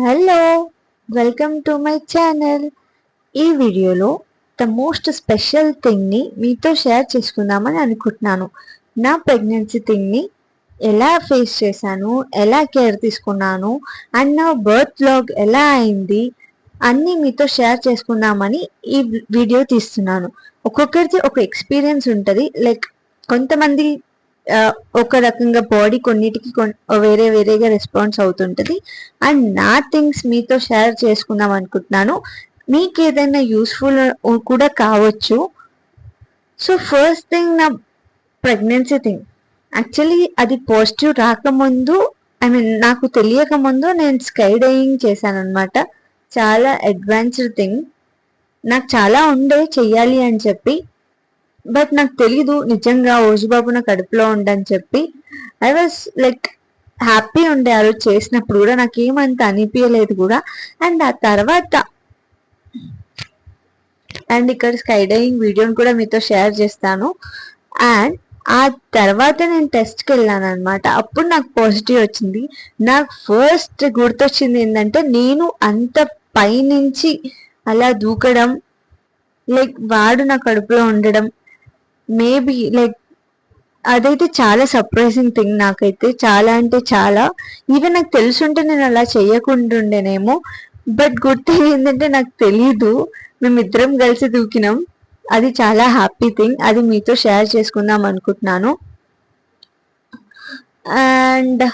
Hello, welcome to my channel. ఈ వీడియోలో the most special థింగ్ని మీతో షేర్ చేసుకుందామని అనుకుంటున్నాను. నా ప్రెగ్నెన్సీ థింగ్ని ఎలా ఫేస్ చేశాను, ఎలా కేర్ తీసుకున్నాను అండ్ నా బర్త్ లాగ్ ఎలా అయింది అన్నీ మీతో షేర్ చేసుకుందామని ఈ వీడియో తీస్తున్నాను. ఒక్కొక్కరిది ఒక ఎక్స్పీరియన్స్ ఉంటుంది. లైక్ కొంతమంది ఒక రకంగా బాడీ కొన్నిటికి వేరే వేరేగా రెస్పాన్స్ అవుతుంటుంది. అండ్ నా థింగ్స్ మీతో షేర్ చేసుకుందాం అనుకుంటున్నాను. మీకు ఏదైనా యూస్ఫుల్ కూడా కావచ్చు. సో ఫస్ట్ థింగ్, నా ప్రెగ్నెన్సీ థింగ్ యాక్చువల్లీ అది పాజిటివ్ రాకముందు, నాకు తెలియక ముందు నేను స్కై డైవింగ్ చేశాను అనమాట. చాలా అడ్వాన్స్డ్ థింగ్. నాకు చాలా ఉండే చెయ్యాలి అని చెప్పి, బట్ నాకు తెలీదు నిజంగా ఓజుబాబు నా కడుపులో ఉండని చెప్పి. ఐ వాజ్ లైక్ హ్యాపీ ఉండే ఆ రోజు చేసినప్పుడు కూడా, నాకు ఏమంత అనిపించలేదు కూడా. అండ్ ఆ తర్వాత ఇక్కడ స్కై డైవింగ్ వీడియోని కూడా మీతో షేర్ చేస్తాను. అండ్ ఆ తర్వాత నేను టెస్ట్కి వెళ్ళాను అనమాట. అప్పుడు నాకు పాజిటివ్ వచ్చింది. నాకు ఫస్ట్ గుర్తొచ్చింది ఏంటంటే, నేను అంత పైనుంచి అలా దూకడం, లైక్ వాడు నా కడుపులో ఉండడం, మేబీ లైక్ అదైతే చాలా సర్ప్రైజింగ్ థింగ్. నాకైతే చాలా అంటే చాలా. ఈవెన్ నాకు తెలుసుంటే నేను అలా చేయకుంటుండేనేమో. బట్ గుడ్ థింగ్ ఏంటంటే నాకు తెలీదు, మేమిద్దరం కలిసి దూకినాం. అది చాలా హ్యాపీ థింగ్. అది మీతో షేర్ చేసుకుందాం అనుకుంటున్నాను. అండ్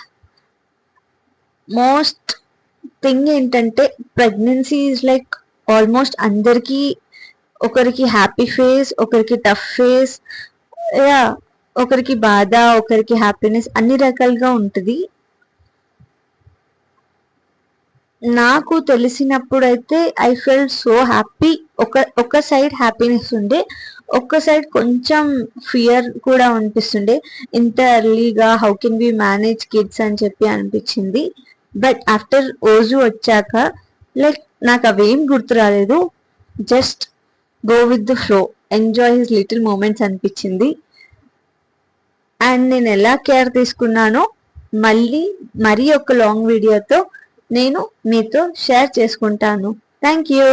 మోస్ట్ థింగ్ ఏంటంటే, ప్రెగ్నెన్సీ ఈజ్ లైక్ ఆల్మోస్ట్ అందరికీ, ఒకరికి హ్యాపీ ఫేజ్, ఒకరికి టఫ్ ఫేజ్, ఒకరికి బాధ, ఒకరికి హ్యాపీనెస్, అన్ని రకాలుగా ఉంటుంది. నాకు తెలిసినప్పుడైతే ఐ ఫెల్ట్ సో హ్యాపీ. ఒక సైడ్ హ్యాపీనెస్ ఉండే, ఒక్క సైడ్ కొంచెం ఫియర్ కూడా అనిపిస్తుండే. ఇంత ఎర్లీగా how can be manage kids అని చెప్పి అనిపించింది. బట్ ఆఫ్టర్ ఓజు వచ్చాక లైక్ నాకు అవేం గుర్తు రాలేదు. Just go with the flow, enjoy his little moments అనిపించింది. అండ్ నేను ఎలా కేర్ తీసుకున్నానో మరీ ఒక లాంగ్ వీడియోతో నేను మీతో షేర్ చేసుకుంటాను. Thank you.